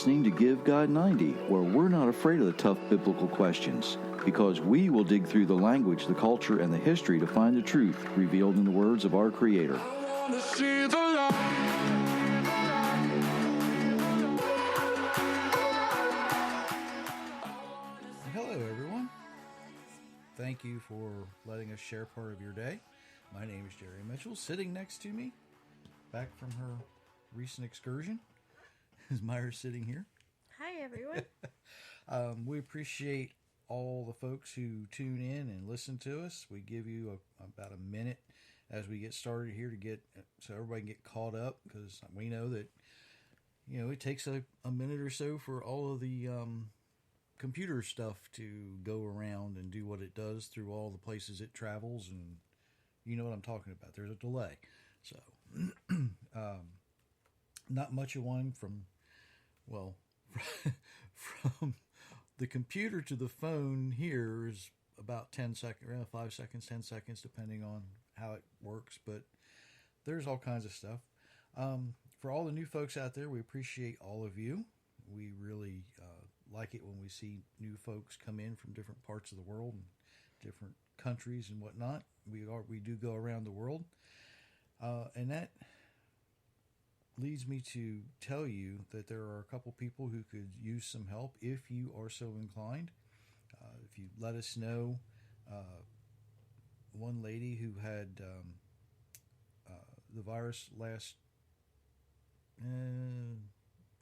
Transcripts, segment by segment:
listening to Give God 90, where we're not afraid of the tough biblical questions, because we will dig through the language, the culture, and the history to find the truth revealed in the words of our Creator. I wanna see the light. Hello, everyone. Thank you for letting us share part of your day. My name is Jerry Mitchell. Sitting next to me, back from her recent excursion, is Myra sitting here. Hi, everyone. We appreciate all the folks who tune in and listen to us. We give you about a minute as we get started here so everybody can get caught up, because we know that it takes a minute or so for all of the computer stuff to go around and do what it does through all the places it travels, and you know what I'm talking about. There's a delay. So not much of one from the computer to the phone here is about 10 seconds, around 5 seconds, 10 seconds, depending on how it works. But there's all kinds of stuff. For all the new folks out there, we appreciate all of you. We really like it when we see new folks come in from different parts of the world and different countries and whatnot. We do go around the world, and that leads me to tell you that there are a couple people who could use some help if you are so inclined. If you let us know, one lady who had the virus last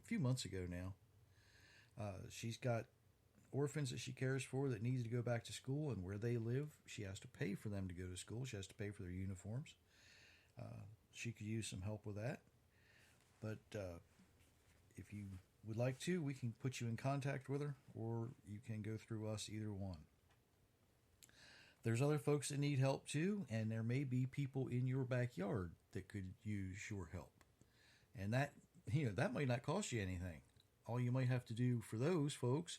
few months ago now. She's got orphans that she cares for that needs to go back to school, and where they live, she has to pay for them to go to school. She has to pay for their uniforms. She could use some help with that. But if you would like to, we can put you in contact with her, or you can go through us, either one. There's other folks that need help too, and there may be people in your backyard that could use your help. And that might not cost you anything. All you might have to do for those folks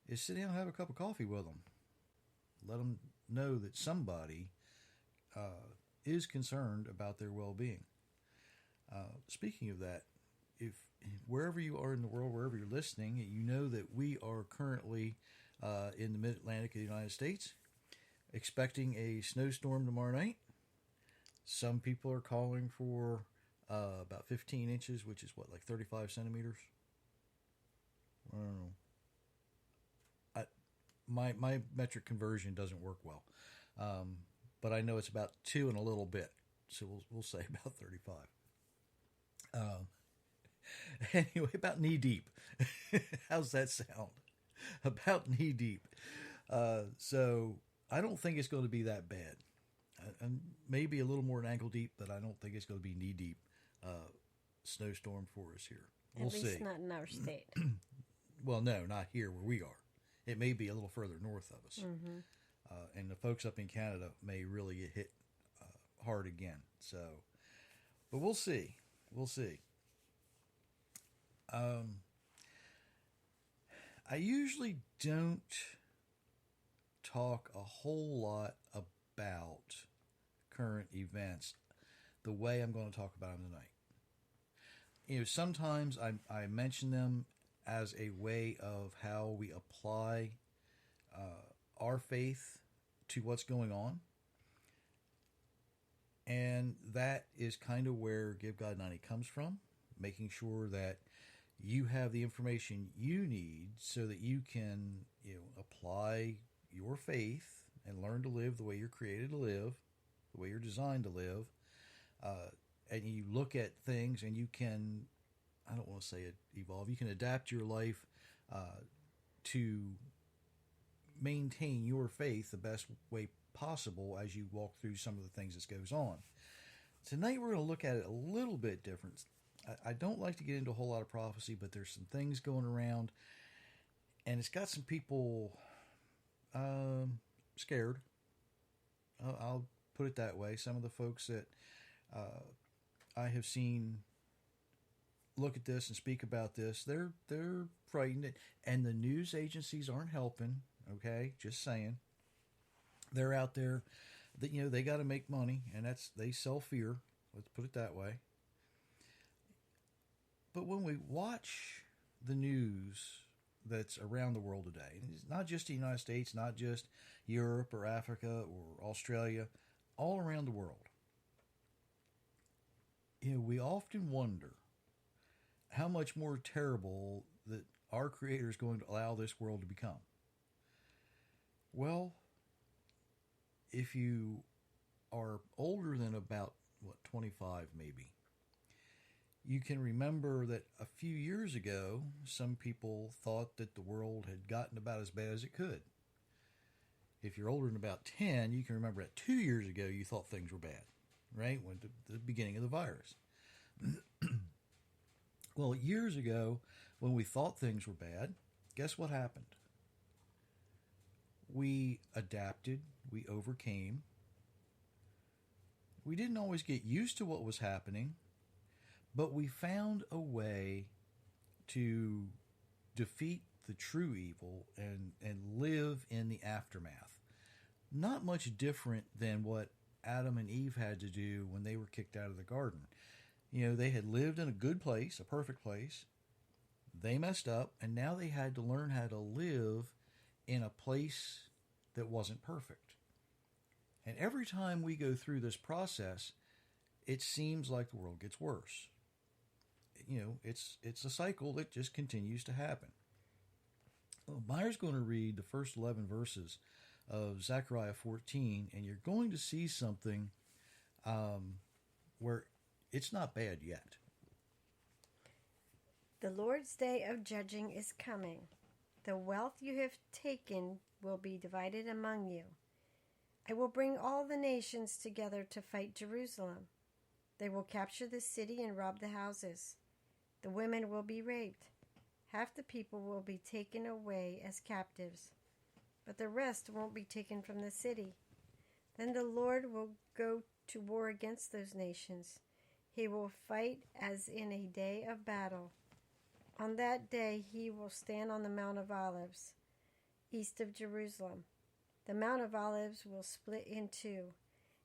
is sit down and have a cup of coffee with them. Let them know that somebody is concerned about their well-being. Speaking of that, if wherever you are in the world, wherever you're listening, you know that we are currently in the mid-Atlantic of the United States, expecting a snowstorm tomorrow night. Some people are calling for about 15 inches, which is like 35 centimeters. I don't know. My metric conversion doesn't work well, but I know it's about 2 and a little bit, so we'll say about 35. Anyway, about knee deep. How's that sound? About knee deep. So I don't think it's going to be that bad. Maybe a little more than ankle deep, but I don't think it's going to be knee deep snowstorm for us here. We'll see. At least not in our state. Well, no, not here where we are. It may be a little further north of us. Mm-hmm. And the folks up in Canada may really get hit hard again. So, but we'll see. We'll see. I usually don't talk a whole lot about current events the way I'm going to talk about them tonight. Sometimes I mention them as a way of how we apply our faith to what's going on. And that is kind of where Give God 90 comes from, making sure that you have the information you need so that you can apply your faith and learn to live the way you're created to live, the way you're designed to live. And you look at things and you can, I don't want to say it evolve, you can adapt your life to maintain your faith the best way possible as you walk through some of the things that goes on. Tonight we're going to look at it a little bit different. I don't like to get into a whole lot of prophecy, but there's some things going around, and it's got some people scared. I'll put it that way. Some of the folks that I have seen look at this and speak about this, they're frightened, and the news agencies aren't helping. Okay, just saying. They're out there that they got to make money, and they sell fear. Let's put it that way. But when we watch the news that's around the world today, and it's not just the United States, not just Europe or Africa or Australia, all around the world, we often wonder how much more terrible that our Creator is going to allow this world to become. Well, if you are older than about, 25 maybe, you can remember that a few years ago, some people thought that the world had gotten about as bad as it could. If you're older than about 10, you can remember that 2 years ago you thought things were bad, right? When the beginning of the virus. Well, years ago, when we thought things were bad, guess what happened? We adapted, we overcame. We didn't always get used to what was happening, but we found a way to defeat the true evil and live in the aftermath. Not much different than what Adam and Eve had to do when they were kicked out of the garden. They had lived in a good place, a perfect place. They messed up, and now they had to learn how to live in a place that wasn't perfect. And every time we go through this process, it seems like the world gets worse. It's a cycle that just continues to happen. Well, Meyer's going to read the first 11 verses of Zechariah 14, and you're going to see something where it's not bad yet. The Lord's day of judging is coming. The wealth you have taken will be divided among you. I will bring all the nations together to fight Jerusalem. They will capture the city and rob the houses. The women will be raped. Half the people will be taken away as captives, but the rest won't be taken from the city. Then the Lord will go to war against those nations. He will fight as in a day of battle. On that day he will stand on the Mount of Olives, east of Jerusalem. The Mount of Olives will split in two.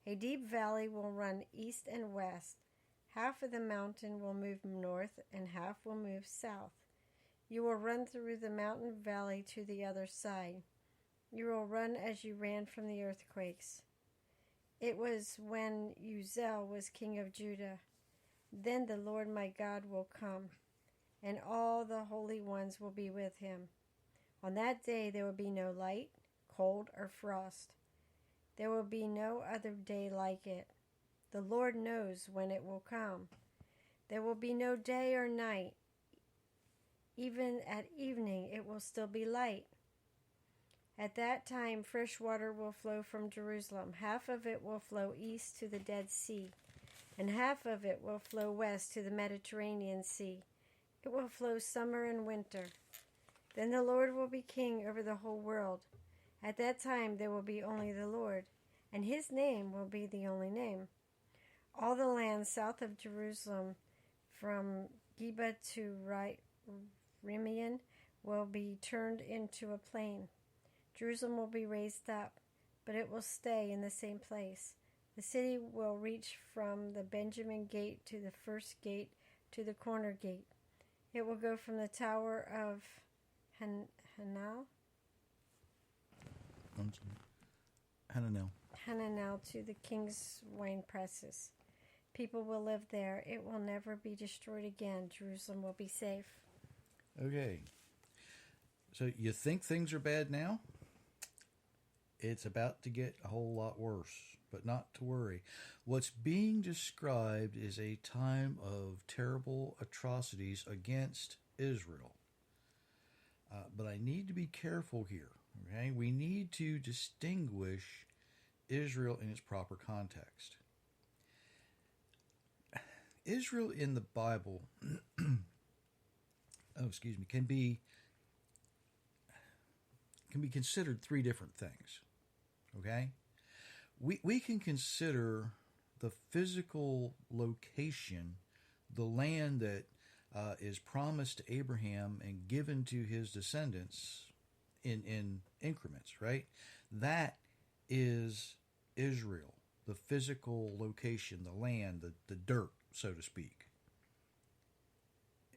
A deep valley will run east and west. Half of the mountain will move north and half will move south. You will run through the mountain valley to the other side. You will run as you ran from the earthquakes. It was when Uzziah was king of Judah. Then the Lord my God will come, and all the holy ones will be with him. On that day there will be no light, cold, or frost. There will be no other day like it. The Lord knows when it will come. There will be no day or night. Even at evening it will still be light. At that time fresh water will flow from Jerusalem. Half of it will flow east to the Dead Sea, and half of it will flow west to the Mediterranean Sea. It will flow summer and winter. Then the Lord will be king over the whole world. At that time there will be only the Lord, and his name will be the only name. All the land south of Jerusalem, from Geba to Rimmon, will be turned into a plain. Jerusalem will be raised up, but it will stay in the same place. The city will reach from the Benjamin gate to the first gate to the corner gate. It will go from the tower of Hananel to the king's wine presses. People will live there. It will never be destroyed again. Jerusalem will be safe. Okay. So you think things are bad now? It's about to get a whole lot worse, but not to worry. What's being described is a time of terrible atrocities against Israel. But I need to be careful here. Okay? We need to distinguish Israel in its proper context. Israel in the Bible, can be considered three different things. Okay? We can consider the physical location, the land that is promised to Abraham and given to his descendants in increments, right? That is Israel, the physical location, the land, the dirt, so to speak.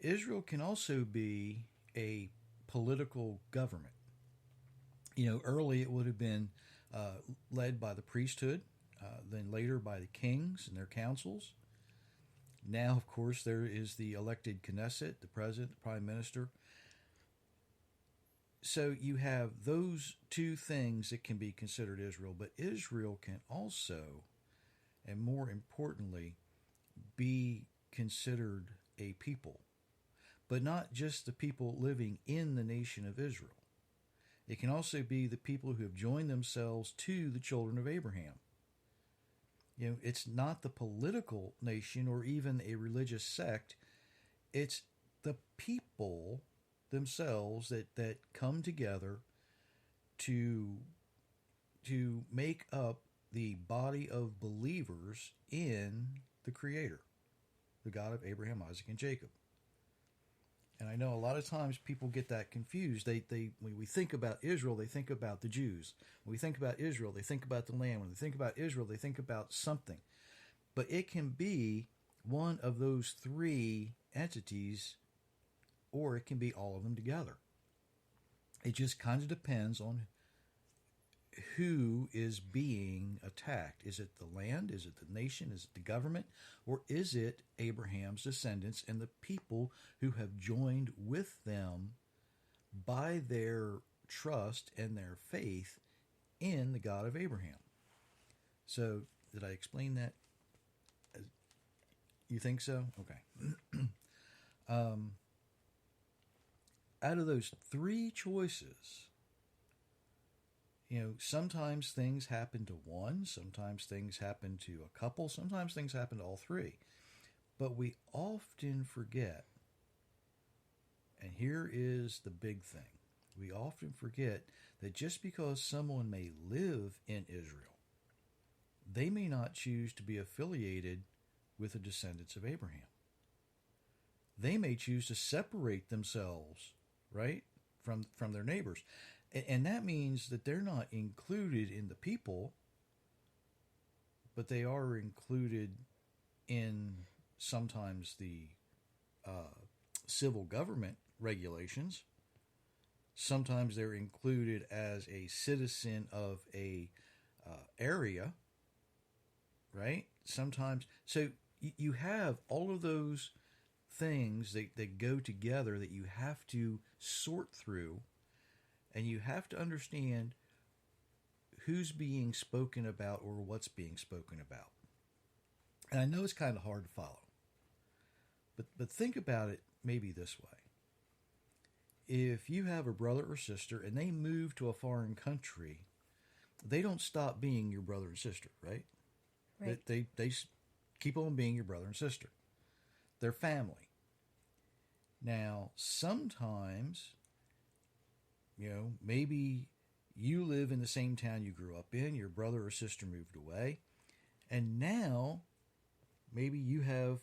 Israel can also be a political government. Early it would have been led by the priesthood, then later by the kings and their councils. Now, of course, there is the elected Knesset, the president, the prime minister. So you have those two things that can be considered Israel, but Israel can also, and more importantly, be considered a people, but not just the people living in the nation of Israel. It can also be the people who have joined themselves to the children of Abraham. It's not the political nation or even a religious sect. It's the people themselves that come together to make up the body of believers in the Creator, the God of Abraham, Isaac, and Jacob. And I know a lot of times people get that confused. When we think about Israel, they think about the Jews. When we think about Israel, they think about the land. When they think about Israel, they think about something. But it can be one of those three entities, or it can be all of them together. It just kind of depends on who is being attacked. Is it the land? Is it the nation? Is it the government? Or is it Abraham's descendants and the people who have joined with them by their trust and their faith in the God of Abraham? So, did I explain that? You think so? Okay. Out of those three choices, sometimes things happen to one, sometimes things happen to a couple, sometimes things happen to all three. But we often forget, and here is the big thing, we often forget that just because someone may live in Israel, they may not choose to be affiliated with the descendants of Abraham. They may choose to separate themselves, right, from their neighbors. And that means that they're not included in the people, but they are included in sometimes the civil government regulations. Sometimes they're included as a citizen of a area, right? Sometimes. So you have all of those things that go together that you have to sort through. And you have to understand who's being spoken about or what's being spoken about. And I know it's kind of hard to follow. But think about it maybe this way. If you have a brother or sister and they move to a foreign country, they don't stop being your brother and sister, right? Right. They keep on being your brother and sister. They're family. Now, sometimes, maybe you live in the same town you grew up in, your brother or sister moved away, and now maybe you have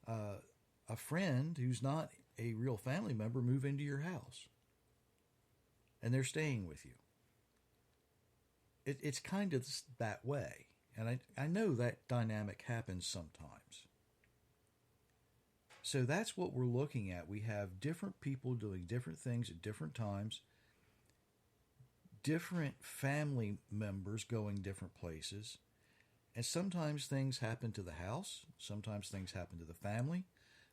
a friend who's not a real family member move into your house, and they're staying with you. It's kind of that way, and I know that dynamic happens sometimes. So that's what we're looking at. We have different people doing different things at different times, different family members going different places, and sometimes things happen to the house, sometimes things happen to the family,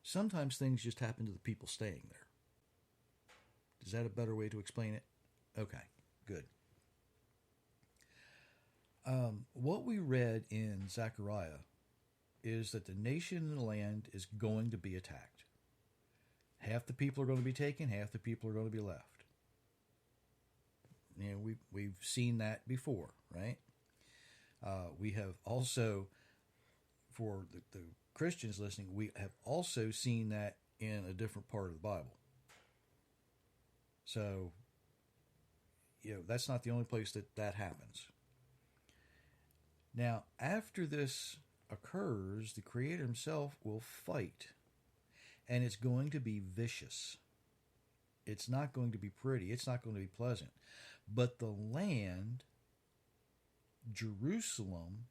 sometimes things just happen to the people staying there. Is that a better way to explain it? Okay, good. What we read in Zechariah is that the nation and the land is going to be attacked. Half the people are going to be taken, half the people are going to be left. We've seen that before, right? We have also, for the Christians listening, we have also seen that in a different part of the Bible. So, that's not the only place that happens. Now, after this occurs, the Creator himself will fight, and it's going to be vicious. It's not going to be pretty. It's not going to be pleasant. But the land, Jerusalem,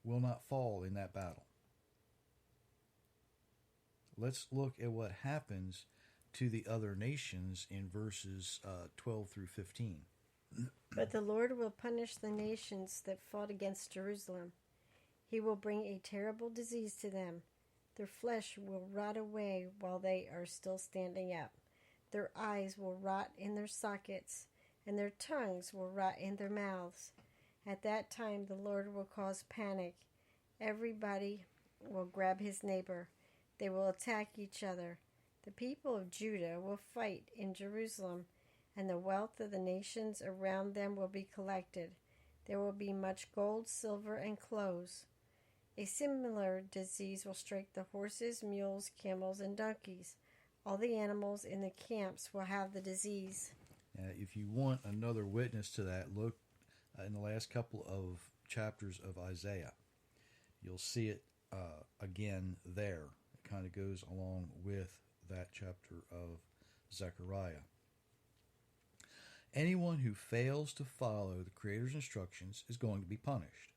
will not fall in that battle. Let's look at what happens to the other nations in verses 12 through 15. But the Lord will punish the nations that fought against Jerusalem. He will bring a terrible disease to them. Their flesh will rot away while they are still standing up. Their eyes will rot in their sockets, and their tongues will rot in their mouths. At that time the Lord will cause panic. Everybody will grab his neighbor. They will attack each other. The people of Judah will fight in Jerusalem, and the wealth of the nations around them will be collected. There will be much gold, silver, and clothes. A similar disease will strike the horses, mules, camels, and donkeys. All the animals in the camps will have the disease. If you want another witness to that, look in the last couple of chapters of Isaiah. You'll see it again there. It kind of goes along with that chapter of Zechariah. Anyone who fails to follow the Creator's instructions is going to be punished.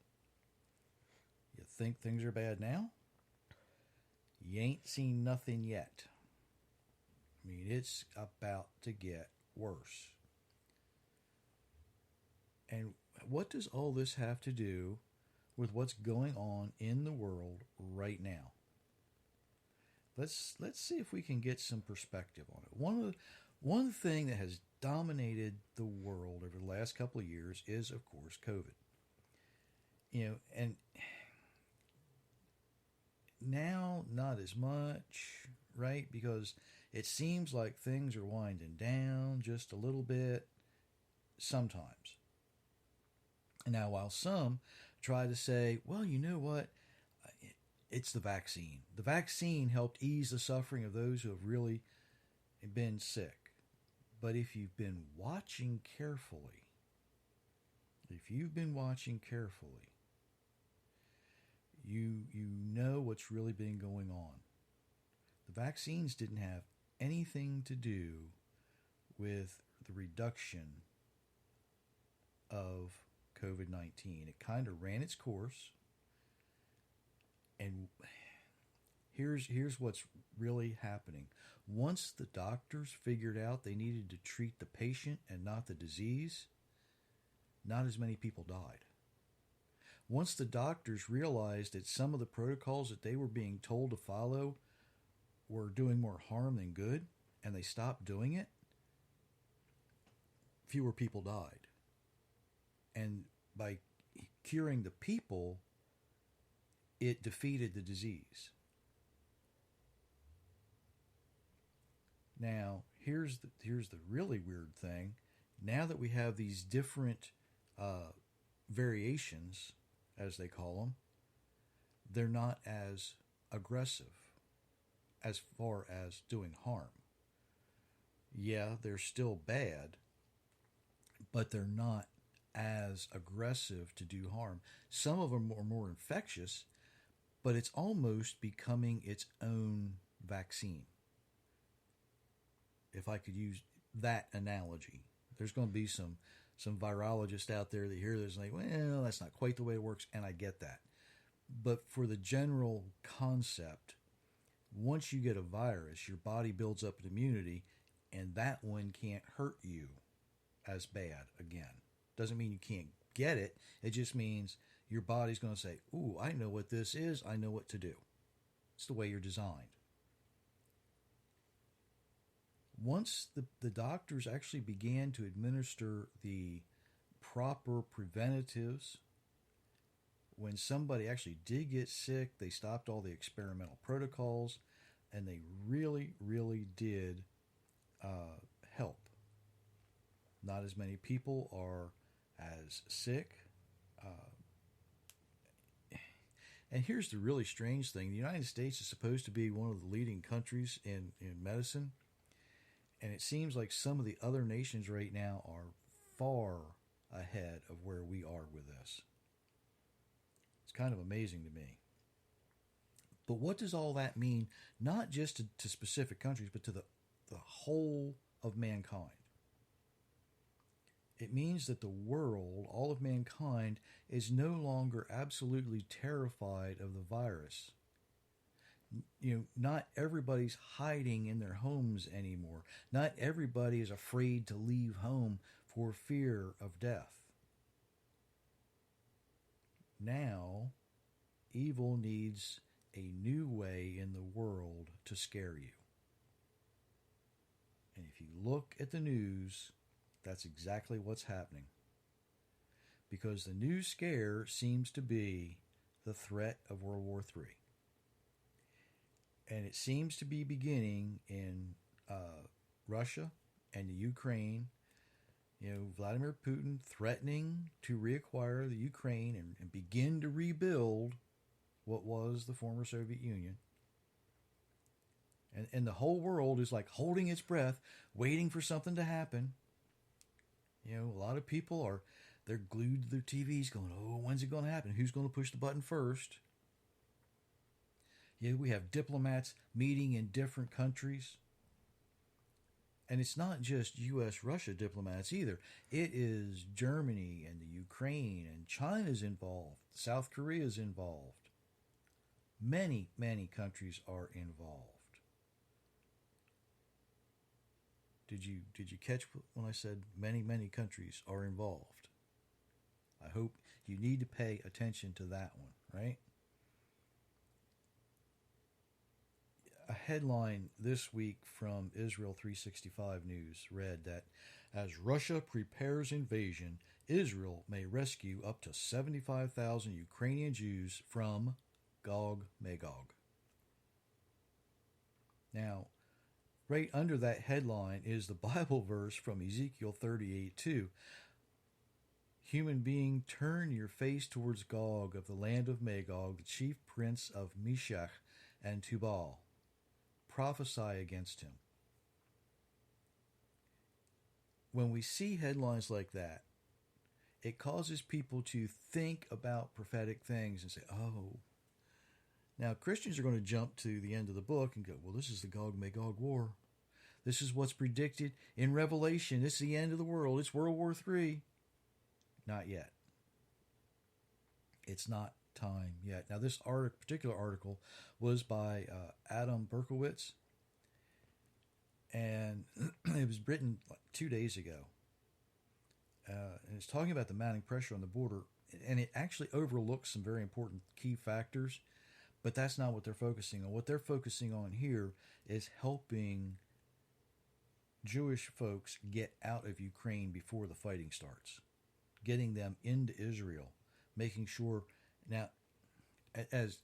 You think things are bad now? You ain't seen nothing yet. I mean, it's about to get worse. And what does all this have to do with what's going on in the world right now? Let's see if we can get some perspective on it. One thing that has dominated the world over the last couple of years is, of course, COVID. And now not as much, right? Because it seems like things are winding down just a little bit sometimes. Now, while some try to say, well, you know what? It's the vaccine. The vaccine helped ease the suffering of those who have really been sick. But if you've been watching carefully, you know what's really been going on. The vaccines didn't have anything to do with the reduction of COVID-19. It kind of ran its course. And here's what's really happening. Once the doctors figured out they needed to treat the patient and not the disease, not as many people died. Once the doctors realized that some of the protocols that they were being told to follow were doing more harm than good, and they stopped doing it, fewer people died. And by curing the people, it defeated the disease. Now, here's the really weird thing. Now that we have these different variations, as they call them, they're not as aggressive as far as doing harm. Yeah, they're still bad, but they're not as aggressive to do harm. Some of them are more infectious, but it's almost becoming its own vaccine. If I could use that analogy. There's going to be some virologists out there that hear this and like, well, that's not quite the way it works, and I get that. But for the general concept, once you get a virus, your body builds up an immunity, and that one can't hurt you as bad again. Doesn't mean you can't get it. It just means your body's going to say, ooh, I know what this is. I know what to do. It's the way you're designed. Once the doctors actually began to administer the proper preventatives, when somebody actually did get sick, they stopped all the experimental protocols, and they really, really did help. Not as many people are as sick. And here's the really strange thing. The United States is supposed to be one of the leading countries in medicine. And it seems like some of the other nations right now are far ahead of where we are with this. It's kind of amazing to me. But what does all that mean, not just to specific countries, but to the whole of mankind? It means that the world, all of mankind, is no longer absolutely terrified of the virus. Not everybody's hiding in their homes anymore. Not everybody is afraid to leave home for fear of death. Now, evil needs a new way in the world to scare you. And if you look at the news, that's exactly what's happening. Because the new scare seems to be the threat of World War III. And it seems to be beginning in Russia and the Ukraine. Vladimir Putin threatening to reacquire the Ukraine and begin to rebuild what was the former Soviet Union. And the whole world is like holding its breath, waiting for something to happen. A lot of people they're glued to their TVs going, oh, when's it going to happen? Who's going to push the button first? We have diplomats meeting in different countries. And it's not just U.S.-Russia diplomats either. It is Germany and the Ukraine, and China's involved. South Korea's involved. Many, many countries are involved. Did you catch when I said many, many countries are involved? I hope you need to pay attention to that one, right? A headline this week from Israel 365 News read that as Russia prepares invasion, Israel may rescue up to 75,000 Ukrainian Jews from Gog Magog. Now, right under that headline is the Bible verse from Ezekiel 38:2. Human being, turn your face towards Gog of the land of Magog, the chief prince of Meshech and Tubal. Prophesy against him. When we see headlines like that, it causes people to think about prophetic things and say, oh. Now, Christians are going to jump to the end of the book and go, well, this is the Gog-Magog war. This is what's predicted in Revelation. This is the end of the world. It's World War III. Not yet. It's not time yet. Now, this particular article was by Adam Berkowitz, and it was written like 2 days ago. And it's talking about the mounting pressure on the border, and it actually overlooks some very important key factors, but that's not what they're focusing on. What they're focusing on here is helping Jewish folks get out of Ukraine before the fighting starts, getting them into Israel, making sure. Now, as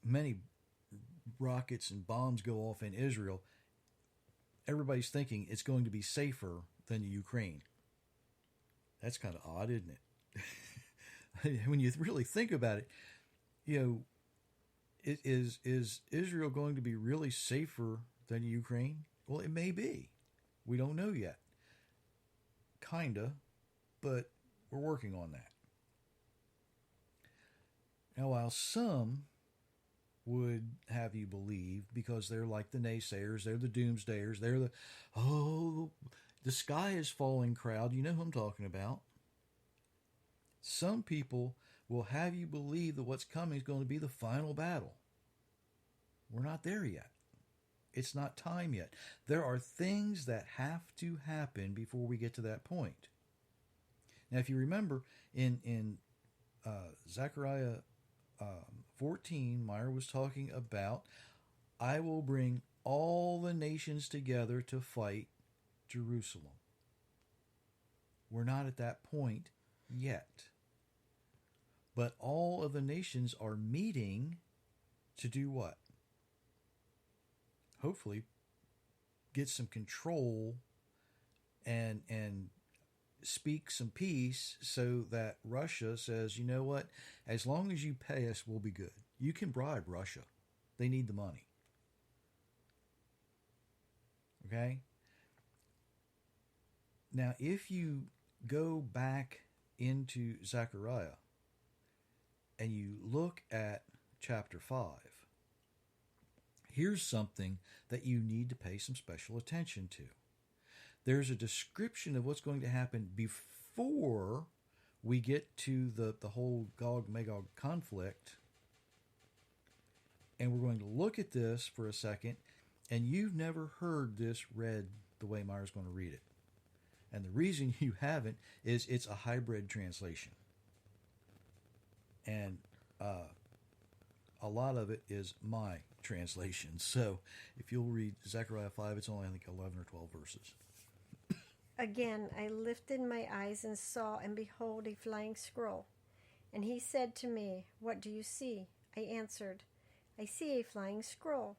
many rockets and bombs go off in Israel, everybody's thinking it's going to be safer than the Ukraine. That's kind of odd, isn't it? When you really think about it, is Israel going to be really safer than Ukraine? Well, it may be. We don't know yet. Kinda, but we're working on that. Now, while some would have you believe, because they're like the naysayers, they're the doomsdayers, they're the sky is falling crowd, you know who I'm talking about. Some people will have you believe that what's coming is going to be the final battle. We're not there yet. It's not time yet. There are things that have to happen before we get to that point. Now, if you remember, in Zechariah 14, Meyer was talking about, I will bring all the nations together to fight Jerusalem. We're not at that point yet. But all of the nations are meeting to do what? Hopefully get some control and speak some peace so that Russia says, you know what, as long as you pay us, we'll be good. You can bribe Russia. They need the money. Okay? Now, if you go back into Zechariah and you look at chapter 5, here's something that you need to pay some special attention to. There's a description of what's going to happen before we get to the whole Gog-Magog conflict. And we're going to look at this for a second, and you've never heard this read the way Myra's going to read it. And the reason you haven't is it's a hybrid translation. And a lot of it is my translation. So if you'll read Zechariah 5, it's only, I think, 11 or 12 verses. Again I lifted my eyes and saw, and behold, a flying scroll. And he said to me, "What do you see?" I answered, "I see a flying scroll.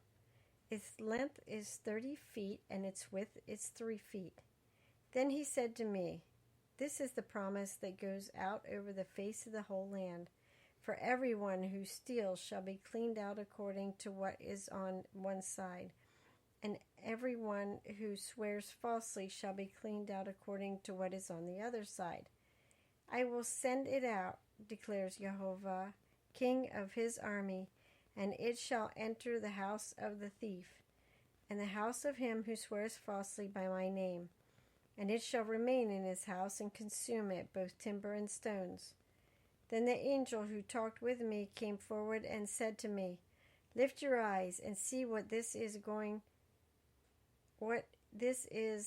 Its length is 30 feet, and its width is 3 feet. Then he said to me, "This is the promise that goes out over the face of the whole land. For everyone who steals shall be cleaned out according to what is on one side, and everyone who swears falsely shall be cleaned out according to what is on the other side. I will send it out, declares Jehovah, King of his army, and it shall enter the house of the thief, and the house of him who swears falsely by my name. And it shall remain in his house and consume it, both timber and stones." Then the angel who talked with me came forward and said to me, "Lift your eyes and see what this is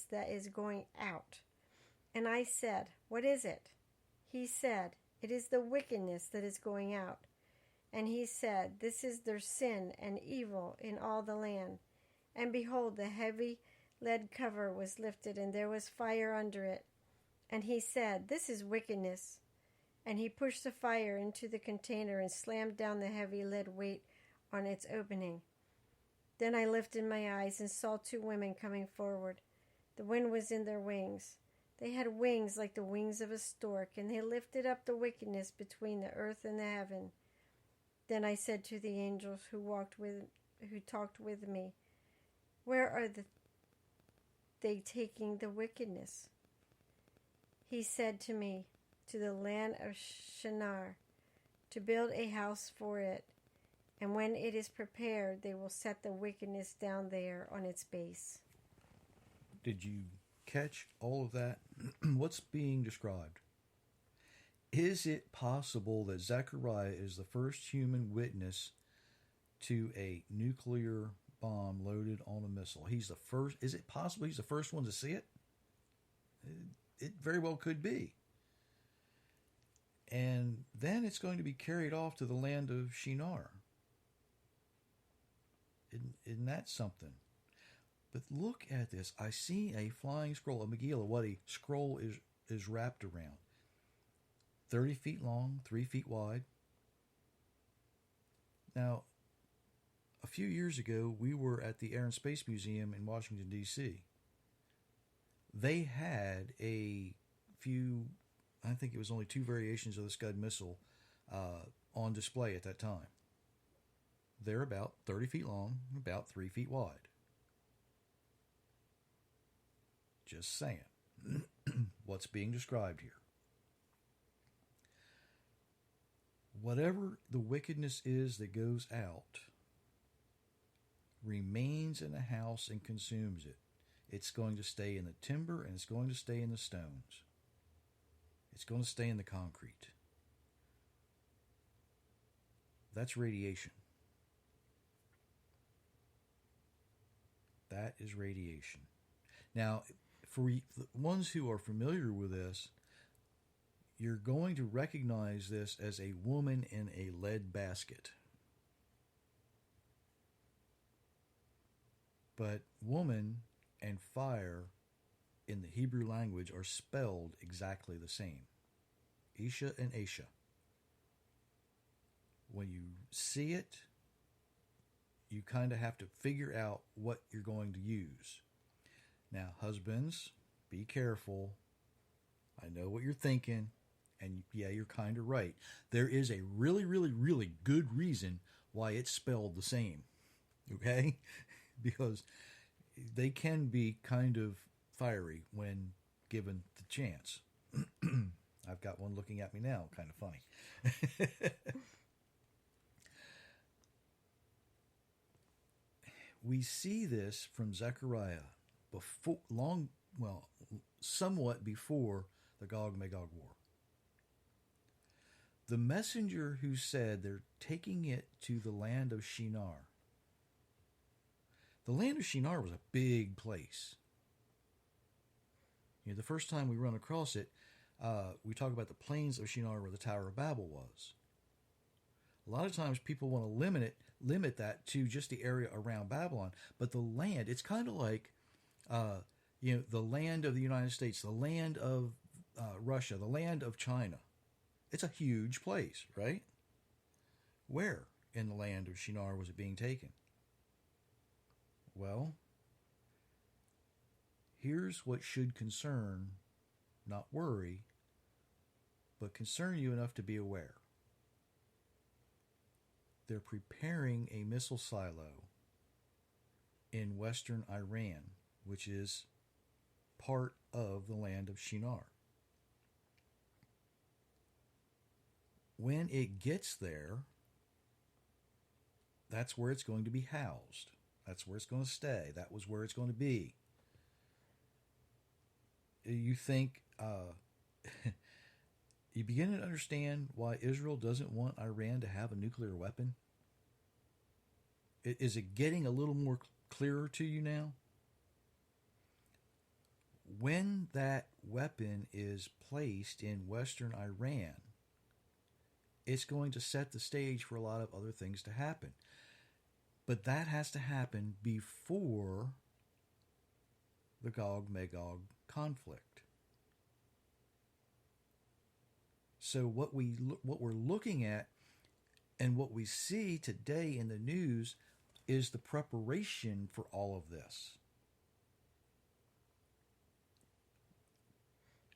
that is going out." And I said, "What is it?" He said, "It is the wickedness that is going out." And he said, "This is their sin and evil in all the land." And behold, the heavy lead cover was lifted, and there was fire under it. And he said, "This is wickedness." And he pushed the fire into the container and slammed down the heavy lead weight on its opening. Then I lifted my eyes and saw 2 women coming forward. The wind was in their wings. They had wings like the wings of a stork, and they lifted up the wickedness between the earth and the heaven. Then I said to the angels who talked with me, "Where are they taking the wickedness?" He said to me, "To the land of Shinar, to build a house for it, and when it is prepared, they will set the wickedness down there on its base." Did you catch all of that? What's being described? Is it possible that Zechariah is the first human witness to a nuclear bomb loaded on a missile? He's the first. Is it possible he's the first one to see it? It very well could be. And then it's going to be carried off to the land of Shinar. Isn't that something? But look at this. I see a flying scroll, a Megillah, what a scroll is wrapped around. 30 feet long, 3 feet wide. Now, a few years ago, we were at the Air and Space Museum in Washington, D.C. They had a few, I think it was only 2 variations of the Scud missile on display at that time. They're about 30 feet long, about 3 feet wide. Just saying. What's being described here? Whatever the wickedness is that goes out remains in a house and consumes it. It's going to stay in the timber, and it's going to stay in the stones. It's going to stay in the concrete. That's radiation. That is radiation. Now, for the ones who are familiar with this, you're going to recognize this as a woman in a lead basket. But woman and fire in the Hebrew language are spelled exactly the same. Isha and Asha. When you see it, you kind of have to figure out what you're going to use. Now, husbands, be careful. I know what you're thinking, and yeah, you're kind of right. There is a really, really, really good reason why it's spelled the same, okay? Because they can be kind of fiery when given the chance. I've got one looking at me now, kind of funny. We see this from Zechariah somewhat before the Gog-Magog war. The messenger who said they're taking it to the land of Shinar. The land of Shinar was a big place. The first time we run across it, we talk about the plains of Shinar where the Tower of Babel was. A lot of times people want to limit that to just the area around Babylon, but the land, it's kind of like, the land of the United States, the land of Russia, the land of China. It's a huge place, right? Where in the land of Shinar was it being taken? Well, here's what should concern, not worry, but concern you enough to be aware. They're preparing a missile silo in western Iran, which is part of the land of Shinar. When it gets there, that's where it's going to be housed. That's where it's going to stay. That was where it's going to be. You think, you begin to understand why Israel doesn't want Iran to have a nuclear weapon? Is it getting a little more clearer to you now? When that weapon is placed in western Iran, it's going to set the stage for a lot of other things to happen. But that has to happen before the Gog-Magog conflict. So what we're looking at and what we see today in the news is the preparation for all of this.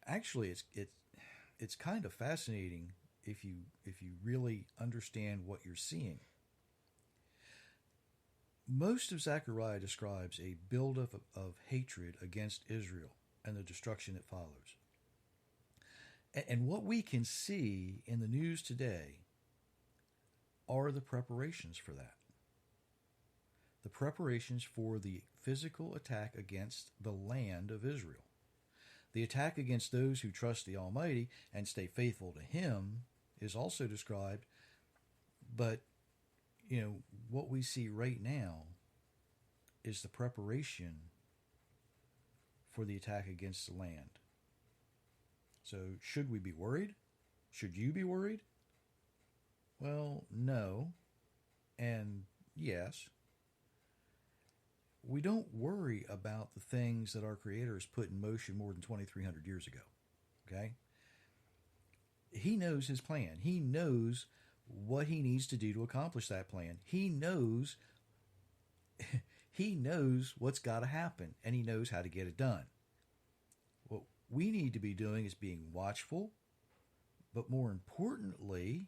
Actually, it's kind of fascinating if you really understand what you're seeing. Most of Zechariah describes a buildup of hatred against Israel and the destruction that follows. And what we can see in the news today are the preparations for that. The preparations for the physical attack against the land of Israel. The attack against those who trust the Almighty and stay faithful to Him is also described, but what we see right now is the preparation for the attack against the land. So should we be worried? Should you be worried? Well, no, and yes. We don't worry about the things that our Creator has put in motion more than 2,300 years ago, okay? He knows His plan. He knows what He needs to do to accomplish that plan. He knows what's got to happen, and He knows how to get it done. What we need to be doing is being watchful, but more importantly,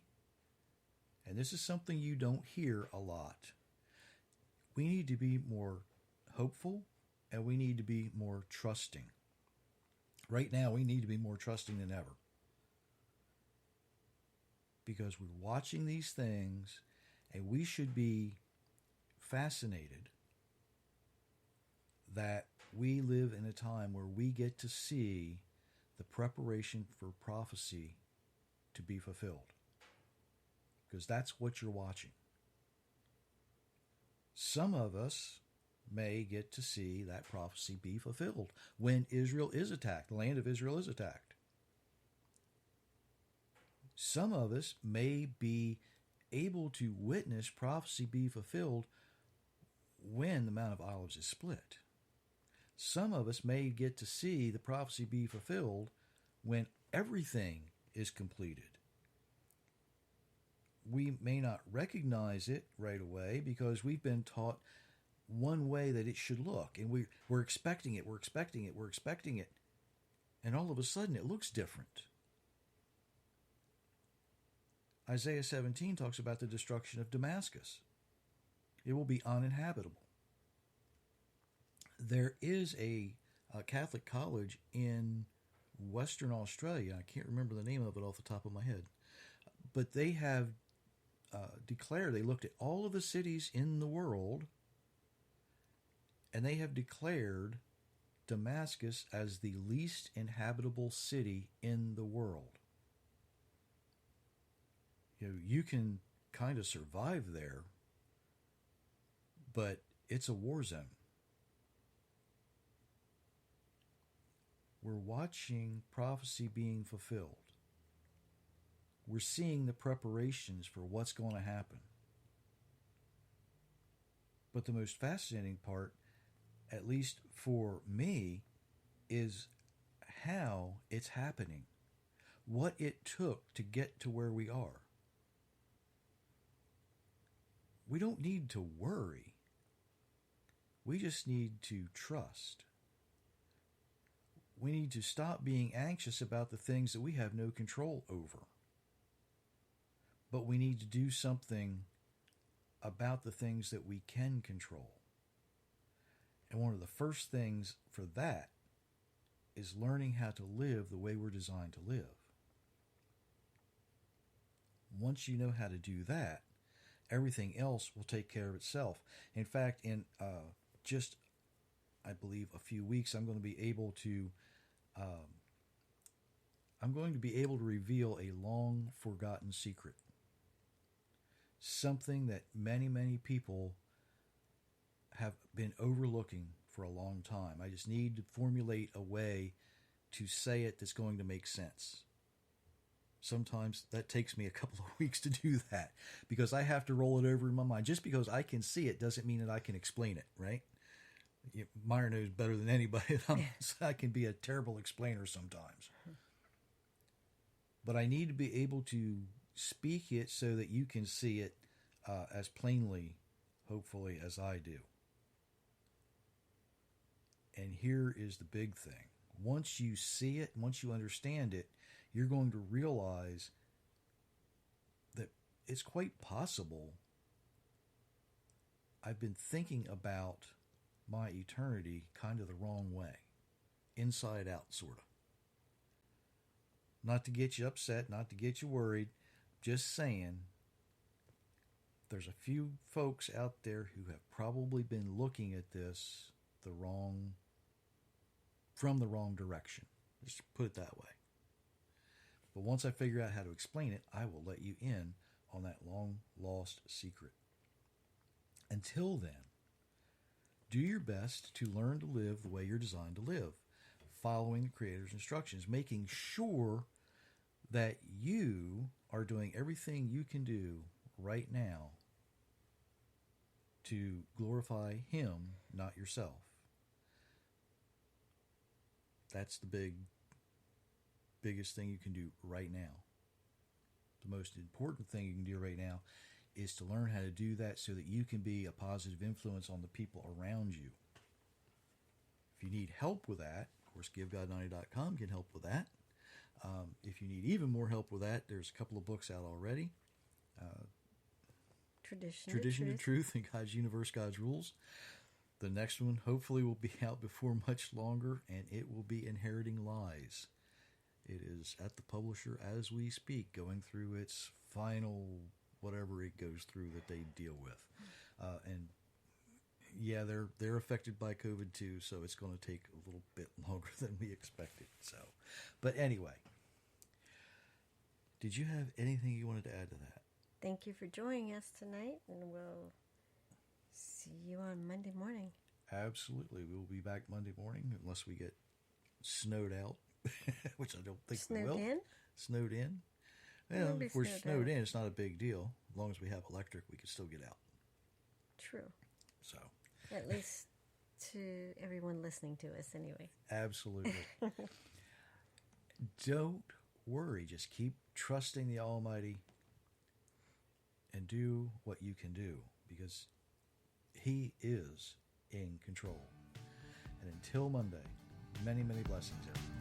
and this is something you don't hear a lot, we need to be more hopeful, and we need to be more trusting. Right now, we need to be more trusting than ever. Because we're watching these things, and we should be fascinated that we live in a time where we get to see the preparation for prophecy to be fulfilled. Because that's what you're watching. Some of us may get to see that prophecy be fulfilled when Israel is attacked, the land of Israel is attacked. Some of us may be able to witness prophecy be fulfilled when the Mount of Olives is split. Some of us may get to see the prophecy be fulfilled when everything is completed. We may not recognize it right away because we've been taught one way that it should look, and we're expecting it, we're expecting it, and all of a sudden it looks different. Isaiah 17 talks about the destruction of Damascus. It will be uninhabitable. There is a Catholic college in Western Australia. I can't remember the name of it off the top of my head. But they have declared, they looked at all of the cities in the world, and they have declared Damascus as the least inhabitable city in the world. You can kind of survive there, but it's a war zone. We're watching prophecy being fulfilled. We're seeing the preparations for what's going to happen. But the most fascinating part, at least for me, is how it's happening. What it took to get to where we are. We don't need to worry. We just need to trust. We need to stop being anxious about the things that we have no control over. But we need to do something about the things that we can control. And one of the first things for that is learning how to live the way we're designed to live. Once you know how to do that, everything else will take care of itself. In fact, in I believe a few weeks, I'm going to be able to reveal a long forgotten secret. Something that many, many people have been overlooking for a long time. I just need to formulate a way to say it that's going to make sense. Sometimes that takes me a couple of weeks to do that because I have to roll it over in my mind. Just because I can see it doesn't mean that I can explain it, right? Meyer knows better than anybody. I can be a terrible explainer sometimes. But I need to be able to speak it so that you can see it as plainly, hopefully, as I do. And here is the big thing. Once you see it, once you understand it, you're going to realize that it's quite possible I've been thinking about my eternity kind of the wrong way. Inside out, sort of. Not to get you upset, not to get you worried, just saying there's a few folks out there who have probably been looking at this from the wrong direction. Just put it that way. But once I figure out how to explain it, I will let you in on that long lost secret. Until then, do your best to learn to live the way you're designed to live, following the Creator's instructions, making sure that you are doing everything you can do right now to glorify Him, not yourself. That's the biggest thing you can do right now. The most important thing you can do right now is to learn how to do that so that you can be a positive influence on the people around you. If you need help with that, of course, GiveGod90.com can help with that. If you need even more help with that, there's a couple of books out already. Tradition of Truth and God's Universe, God's Rules. The next one hopefully will be out before much longer, and it will be Inheriting Lies. It is at the publisher as we speak, going through its final whatever it goes through that they deal with. And yeah, they're affected by COVID too, so it's going to take a little bit longer than we expected. So, but anyway, did you have anything you wanted to add to that? Thank you for joining us tonight, and we'll see you on Monday morning. Absolutely. We will be back Monday morning unless we get snowed out, which I don't think we will. Snowed in? Well, if we're snowed in, it's not a big deal. As long as we have electric, we can still get out. True. So. At least to everyone listening to us anyway. Absolutely. Don't worry. Just keep trusting the Almighty and do what you can do because He is in control. And until Monday, many, many blessings, everyone.